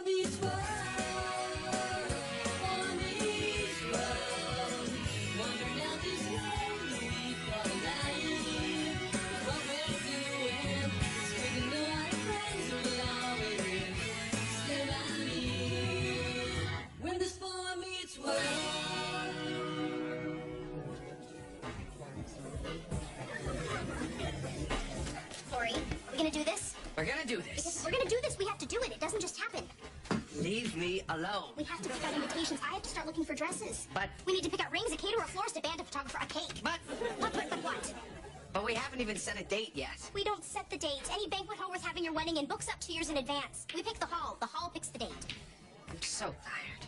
meets world, Palm Beach Road. Wandering out this way, we fall alive. What we're doing is making no other friends. We'll always stay by me. When this farm meets world. Corey, are we gonna do this? We're gonna do this. Because if we're gonna do this, we have to do it. It doesn't just happen. Leave me alone. We have to pick out invitations. I have to start looking for dresses. But... we need to pick out rings, a caterer, a florist, a band, a photographer, a cake. But what? But we haven't even set a date yet. We don't set the dates. Any banquet hall worth having your wedding in books up 2 years in advance. We pick the hall. The hall picks the date. I'm so tired.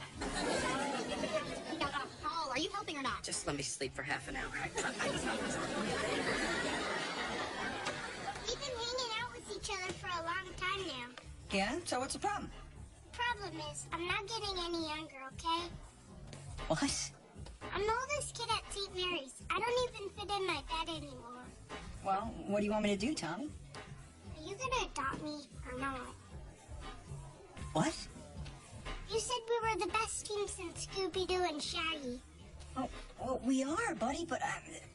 Pick out a hall. Are you helping or not? Just let me sleep for half an hour. We've been hanging out with each other for a long time now. Yeah? So what's the problem? Problem is, I'm not getting any younger, okay? What? I'm the oldest kid at St. Mary's. I don't even fit in my bed anymore. Well, what do you want me to do, Tommy? Are you gonna adopt me or not? What? You said we were the best team since Scooby-Doo and Shaggy. Oh, well, we are, buddy, but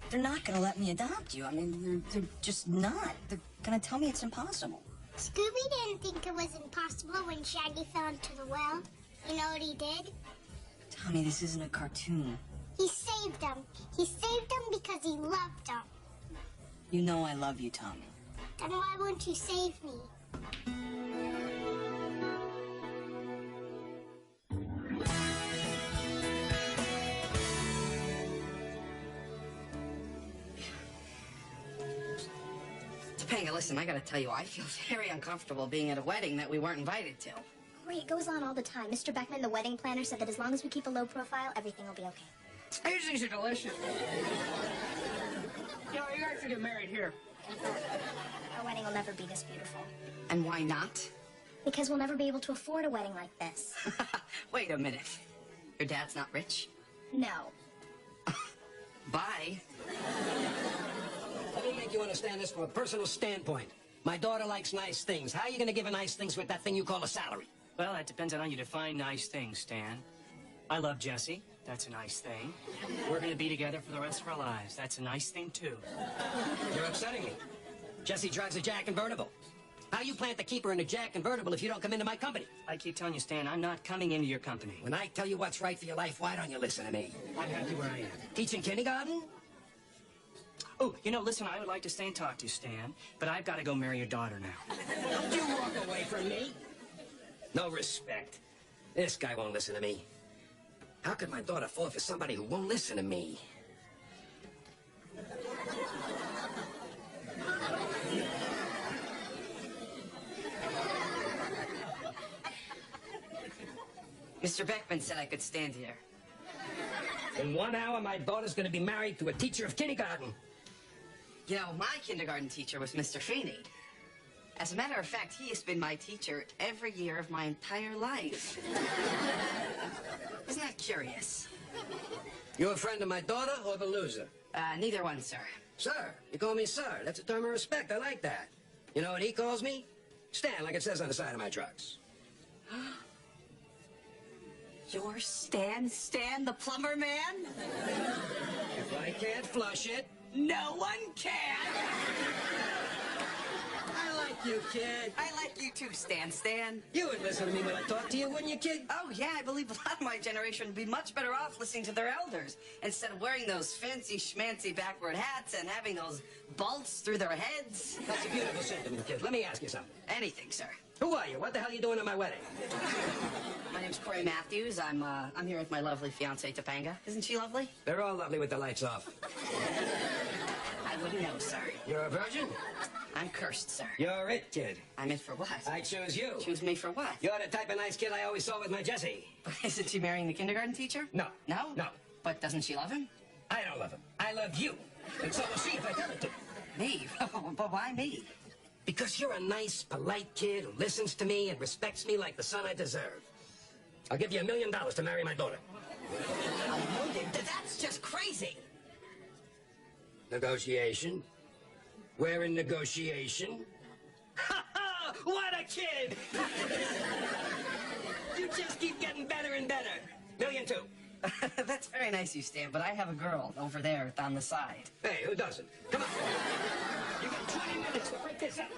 they're not going to let me adopt you. I mean, they're just not. They're going to tell me it's impossible. Scooby didn't think it was impossible when Shaggy fell into the well. You know what he did? Tommy, this isn't a cartoon. He saved them. He saved them because he loved them. You know I love you, Tommy. Then why won't you save me? Topanga, listen, I gotta tell you, I feel very uncomfortable being at a wedding that we weren't invited to. Corey, it goes on all the time. Mr. Beckman, the wedding planner, said that as long as we keep a low profile, everything will be okay. These things are delicious. You know, you guys should get married here. Our wedding will never be this beautiful. And why not? Because we'll never be able to afford a wedding like this. Wait a minute. Your dad's not rich? No. Bye. Let me make you understand this from a personal standpoint. My daughter likes nice things. How are you going to give her nice things with that thing you call a salary? Well, that depends on how you define nice things, Stan. I love Jessie. That's a nice thing. We're going to be together for the rest of our lives. That's a nice thing, too. You're upsetting me. Jessie drives a Jack convertible. How you plan to keep her in a Jack convertible if you don't come into my company? I keep telling you, Stan, I'm not coming into your company. When I tell you what's right for your life, why don't you listen to me? I'm happy where I am. Teaching kindergarten? Oh, you know, listen, I would like to stay and talk to you, Stan, but I've got to go marry your daughter now. Don't you walk away from me. No respect. This guy won't listen to me. How could my daughter fall for somebody who won't listen to me? Mr. Beckman said I could stand here. In 1 hour, my daughter's going to be married to a teacher of kindergarten. You know, my kindergarten teacher was Mr. Feeney. As a matter of fact, he has been my teacher every year of my entire life. Isn't that curious? You a friend of my daughter or the loser? Neither one, sir. Sir. You call me sir. That's a term of respect. I like that. You know what he calls me? Stan, like it says on the side of my trucks. You're Stan the plumber man? If I can't flush it, No one can! I like you, kid. I like you too, Stan. You would listen to me when I talk to you, wouldn't you, kid? Oh, yeah, I believe a lot of my generation would be much better off listening to their elders instead of wearing those fancy schmancy backward hats and having those bolts through their heads. That's a beautiful sentiment, kid. Let me ask you something. Anything, sir. Who are you? What the hell are you doing at my wedding? My name's Corey Matthews. I'm here with my lovely fiancée, Topanga. Isn't she lovely? They're all lovely with the lights off. I wouldn't know, sir. You're a virgin? I'm cursed, sir. You're it, kid. I'm it for what? I choose you. Choose me for what? You're the type of nice kid I always saw with my Jessie. But isn't she marrying the kindergarten teacher? No. No? No. But doesn't she love him? I don't love him. I love you. And so will she if I tell her to. Me? But why me? Because you're a nice, polite kid who listens to me and respects me like the son I deserve. I'll give you $1 million to marry my daughter. $1 million? That's just crazy. Negotiation? We're in negotiation. Ha ha! What a kid! just keep getting better and better. $1.2 million. That's very nice of you, Stan, but I have a girl over there on the side. Hey, who doesn't? Come on. You got 20 minutes to break this up.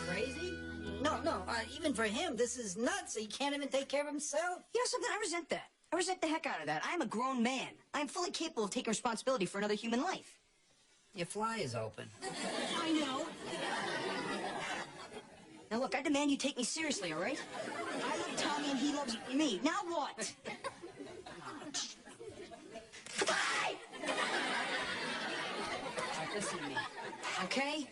Crazy? No, even for him, this is nuts. He can't even take care of himself. You know something? I resent that. I resent the heck out of that. I am a grown man. I am fully capable of taking responsibility for another human life. Your fly is open. I know. Now look, I demand you take me seriously, all right? I love Tommy and he loves me. Now what? Bye! Listen to me, okay?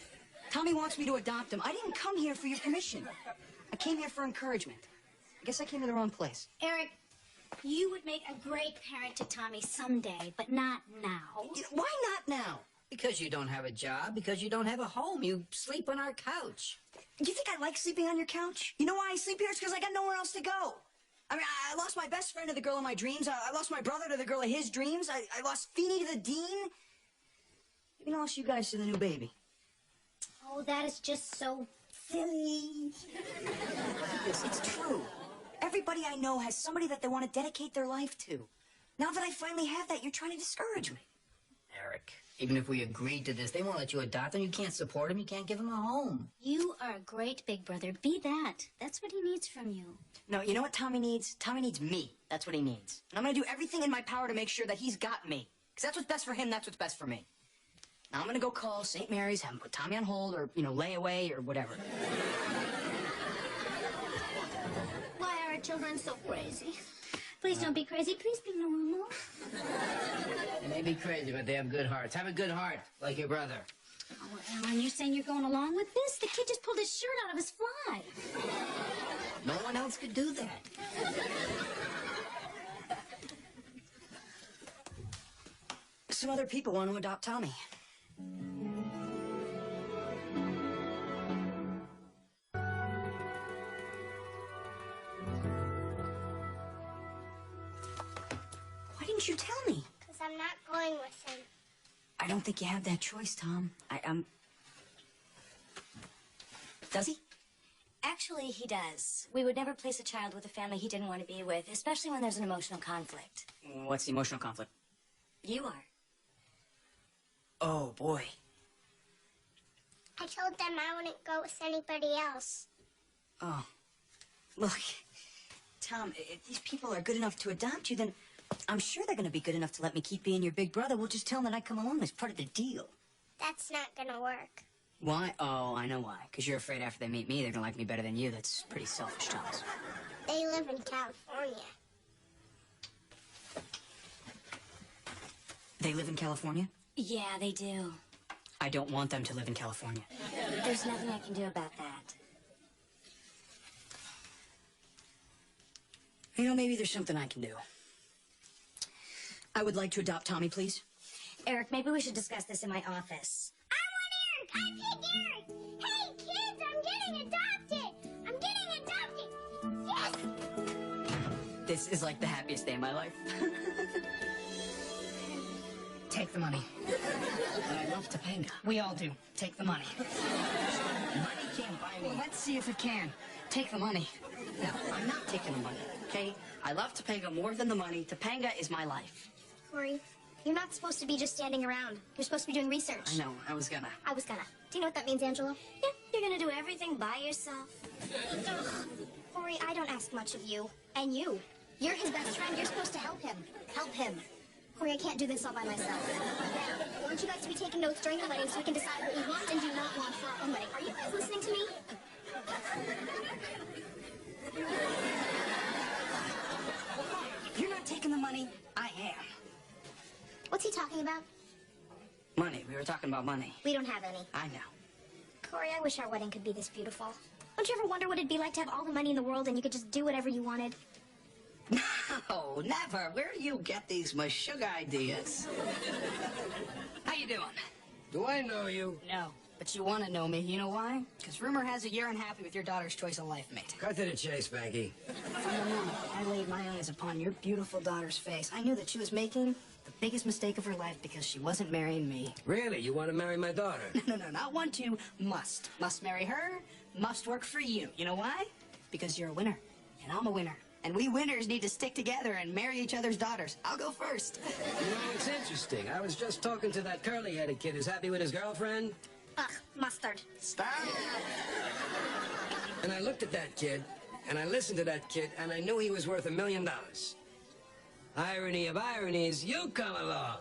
Tommy wants me to adopt him. I didn't come here for your permission. I came here for encouragement. I guess I came to the wrong place. Eric, you would make a great parent to Tommy someday, but not now. Why not now? Because you don't have a job, because you don't have a home. You sleep on our couch. Do you think I like sleeping on your couch? You know why I sleep here? It's because I got nowhere else to go. I mean, I lost my best friend to the girl of my dreams. I lost my brother to the girl of his dreams. I lost Feeney to the dean. Even lost you guys to the new baby. Oh, that is just so silly. It's true. Everybody I know has somebody that they want to dedicate their life to. Now that I finally have that, you're trying to discourage me. Eric, even if we agreed to this, they won't let you adopt him. You can't support him. You can't give him a home. You are a great big brother. Be that. That's what he needs from you. No, you know what Tommy needs? Tommy needs me. That's what he needs. And I'm going to do everything in my power to make sure that he's got me. Because that's what's best for him, that's what's best for me. Now I'm going to go call St. Mary's, have him put Tommy on hold, or, lay away, or whatever. Why are our children so crazy? Please don't be crazy. Please be normal. They may be crazy, but they have good hearts. Have a good heart, like your brother. Oh, Alan, you're saying you're going along with this? The kid just pulled his shirt out of his fly. No one else could do that. Some other people want to adopt Tommy. Why didn't you tell me? Because I'm not going with him. I don't think you have that choice, Tom. Does he? Actually, he does. We would never place a child with a family he didn't want to be with, especially when there's an emotional conflict. What's the emotional conflict? You are. Oh, boy. I told them I wouldn't go with anybody else. Oh. Look, Tom, if these people are good enough to adopt you, then I'm sure they're going to be good enough to let me keep being your big brother. We'll just tell them that I come along as part of the deal. That's not gonna work. Why? Oh, I know why. Because you're afraid after they meet me, they're going to like me better than you. That's pretty selfish, Thomas. They live in California. They live in California? Yeah, they do. I don't want them to live in California. There's nothing I can do about that. Maybe there's something I can do. I would like to adopt Tommy, please. Eric, maybe we should discuss this in my office. I want Eric! I pick Eric! Hey, kids, I'm getting adopted! I'm getting adopted! Yes! This is like the happiest day of my life. Take the money. I love Topanga. We all do. Take the money. Money can't buy me. Well, let's see if it can. Take the money. No, I'm not taking the money, okay? I love Topanga more than the money. Topanga is my life. Corey, you're not supposed to be just standing around. You're supposed to be doing research. I know, I was gonna. I was gonna. Do you know what that means, Angela? Yeah, you're gonna do everything by yourself. Corey, I don't ask much of you. And you. You're his best friend. You're supposed to help him. Help him. Corey, I can't do this all by myself. I want you guys to be taking notes during the wedding so we can decide what we want and do not want for our own wedding. Are you guys listening to me? You're not taking the money. I am. What's he talking about? Money. We were talking about money. We don't have any. I know. Corey, I wish our wedding could be this beautiful. Don't you ever wonder what it'd be like to have all the money in the world and you could just do whatever you wanted? No, never. Where do you get these mashug ideas? How you doing? Do I know you? No, but you want to know me. You know why? Because rumor has it you're unhappy with your daughter's choice of life mate. Cut to the chase, Banky. From the moment I laid my eyes upon your beautiful daughter's face, I knew that she was making the biggest mistake of her life because she wasn't marrying me. Really? You want to marry my daughter? No, not want to. Must. Must marry her. Must work for you. You know why? Because you're a winner, and I'm a winner. And we winners need to stick together and marry each other's daughters. I'll go first. You know, it's interesting. I was just talking to that curly-headed kid who's happy with his girlfriend. Ugh, mustard. Stop. And I looked at that kid, and I listened to that kid, and I knew he was worth $1 million. Irony of ironies, you come along.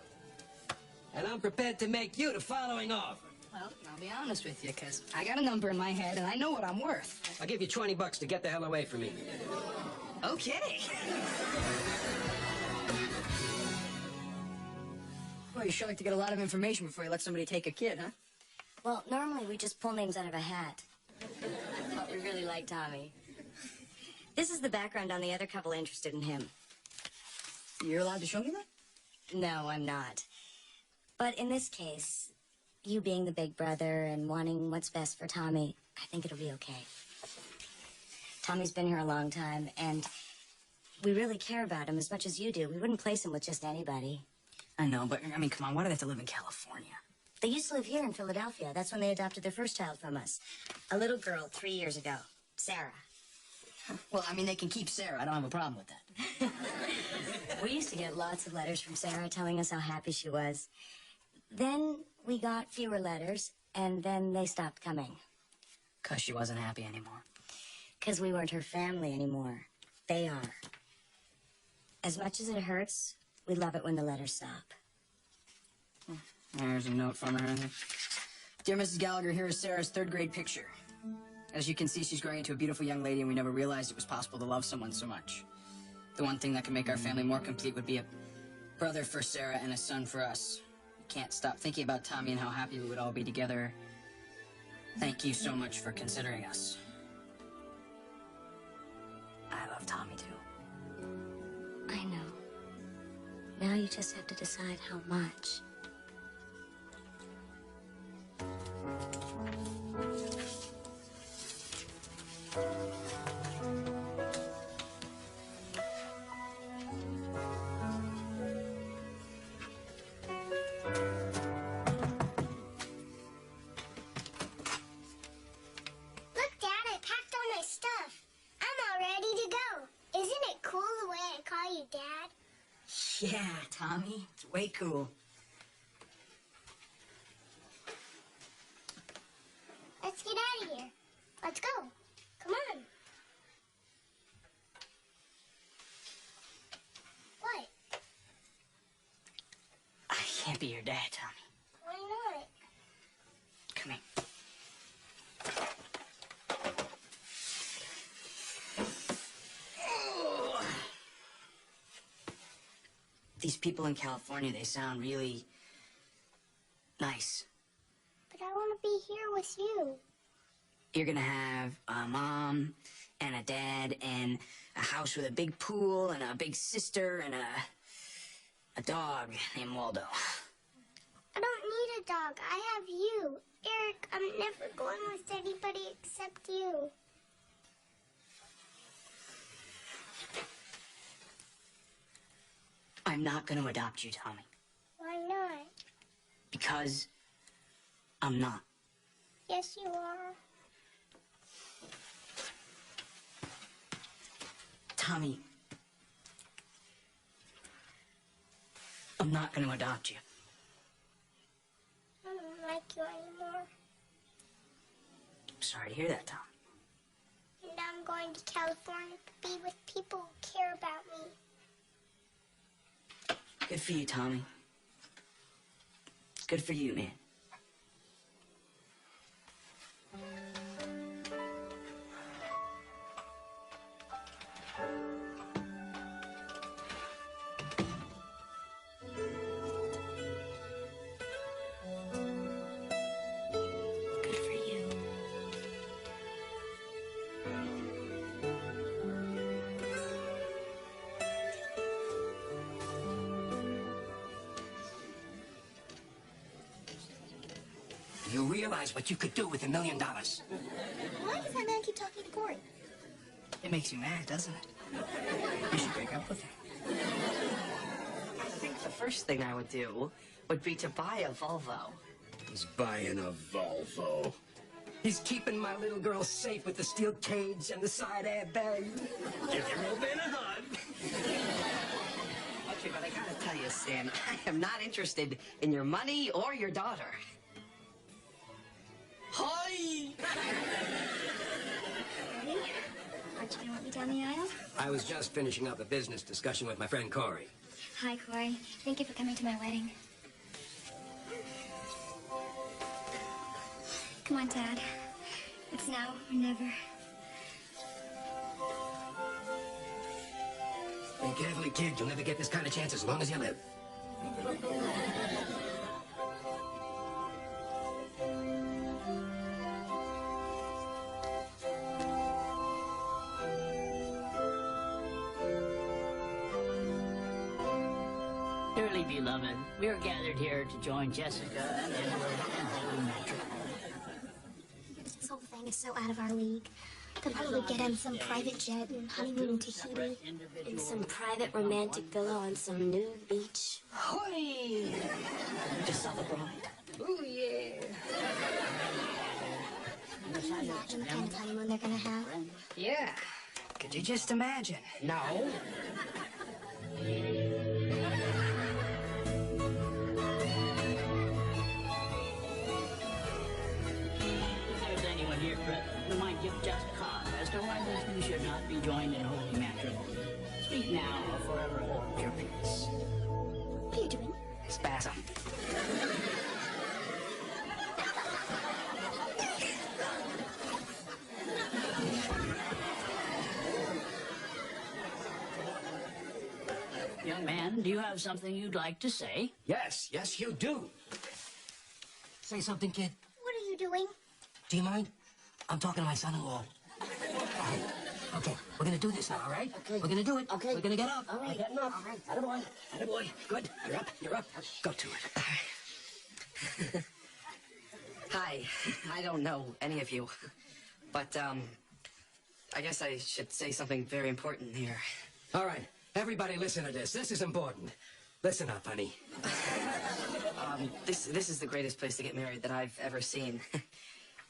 And I'm prepared to make you the following offer. Well, I'll be honest with you, because I got a number in my head, and I know what I'm worth. I'll give you $20 to get the hell away from me. Okay. Well, you sure like to get a lot of information before you let somebody take a kid, huh? Well, normally we just pull names out of a hat. But we really like Tommy. This is the background on the other couple interested in him. You're allowed to show me that? No, I'm not. But in this case, you being the big brother and wanting what's best for Tommy, I think it'll be okay. Tommy's been here a long time, and we really care about him as much as you do. We wouldn't place him with just anybody. I know, but, I mean, come on, why do they have to live in California? They used to live here in Philadelphia. That's when they adopted their first child from us. A little girl 3 years ago, Sarah. Well, I mean, they can keep Sarah. I don't have a problem with that. We used to get lots of letters from Sarah telling us how happy she was. Then we got fewer letters, and then they stopped coming. 'Cause she wasn't happy anymore. Because we weren't her family anymore. They are. As much as it hurts, we love it when the letters stop. There's a note from her. Dear Mrs. Gallagher, here is Sarah's third grade picture. As you can see, she's growing into a beautiful young lady, and we never realized it was possible to love someone so much. The one thing that could make our family more complete would be a brother for Sarah and a son for us. We can't stop thinking about Tommy and how happy we would all be together. Thank you so much for considering us. I love Tommy, too. I know. Now you just have to decide how much. Look, Dad, I packed all my stuff. I'm all ready to go. Isn't it cool the way I call you Dad? Yeah, Tommy. It's way cool. Let's get out of here. Let's go. Come on. What? I can't be your dad, Tommy. Why not? Come here. These people in California, they sound really nice. But I want to be here with you. You're gonna have a mom and a dad and a house with a big pool and a big sister and a dog named Waldo. I don't need a dog. I have you. Eric, I'm never going with anybody except you. I'm not gonna adopt you, Tommy, Why not? because I'm not. Yes, you are. Tommy, I'm not gonna adopt you. I don't like you anymore. I'm sorry to hear that, Tom. And I'm going to California to be with people who care about me. Good for you, Tommy. Good for you, man. Good for you. You realize what you could do with $1 million? Why does that man keep talking to Corey? It makes you mad, doesn't it? You should break up with him. I think the first thing I would do would be to buy a Volvo. He's buying a Volvo. He's keeping my little girl safe with the steel cage and the side airbag. Give your old man a hug. Okay, but I gotta tell you, Stan, I am not interested in your money or your daughter. Hi! Aren't you gonna let me down the aisle? I was just finishing up a business discussion with my friend Corey. Hi, Corey. Thank you for coming to my wedding. Come on, Dad. It's now or never. Be careful, kid. You'll never get this kind of chance as long as you live. Dearly beloved, we are gathered here to join Jessica and Edward in holy matrimony. This whole thing is so out of our league. They'll probably get on some private jet and honeymoon in Tahiti. In some private romantic villa on some nude beach. Hoi! Just saw the bride. Oh, yeah. Imagine the kind of honeymoon they're gonna have. Yeah. Could you just imagine? No. If there's anyone here present who might give just cause as to why these two should not be joined in holy matrimony, speak now or forever hold your peace. What are you doing? Spasm. Young man, do you have something you'd like to say? Yes, yes, you do. Say something, kid. What are you doing? Do you mind? I'm talking to my son-in-law. Okay, we're gonna do this now, all right? Okay. We're gonna do it. Okay. We're gonna get up. All right. We're getting up. All right. Attaboy. Attaboy. Good. You're up. You're up. Go to it. All right. Hi. I don't know any of you, but, I guess I should say something very important here. All right. Everybody listen to this. This is important. Listen up, honey. This is the greatest place to get married that I've ever seen.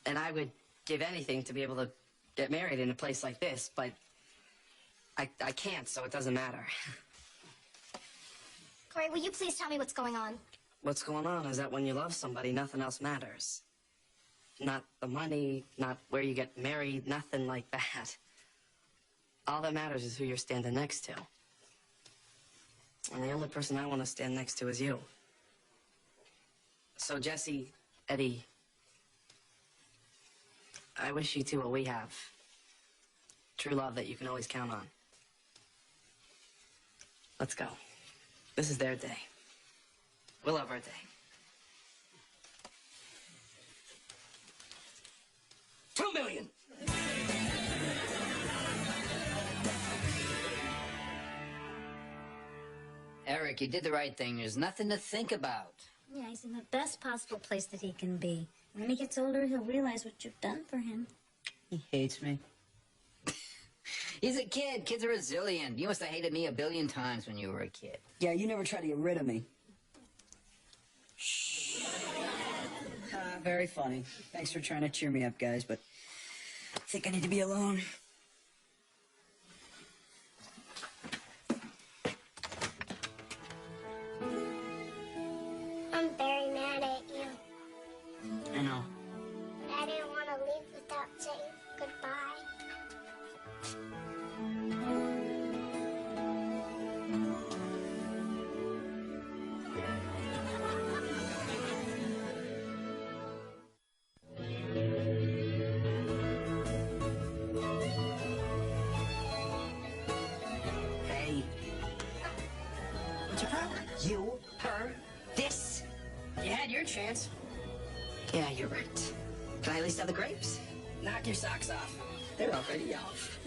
And I would give anything to be able to get married in a place like this, but I can't, so it doesn't matter. Corey, will you please tell me what's going on? What's going on is that when you love somebody, nothing else matters. Not the money, not where you get married, nothing like that. All that matters is who you're standing next to. And the only person I want to stand next to is you. So, Jesse, Eddie, I wish you two what we have. True love that you can always count on. Let's go. This is their day. We'll have our day. $2 million. Eric, you did the right thing. There's nothing to think about. Yeah, he's in the best possible place that he can be. When he gets older, he'll realize what you've done for him. He hates me. He's a kid. Kids are resilient. You must have hated me 1 billion times when you were a kid. Yeah, you never tried to get rid of me. Very funny. Thanks for trying to cheer me up, guys, but I think I need to be alone. I'm very mad at you. I know. I didn't want to leave without saying goodbye. Hey. What's your problem? You, her, this. You had your chance. Yeah, you're right. Can I at least have the grapes? Knock your socks off. They're already off.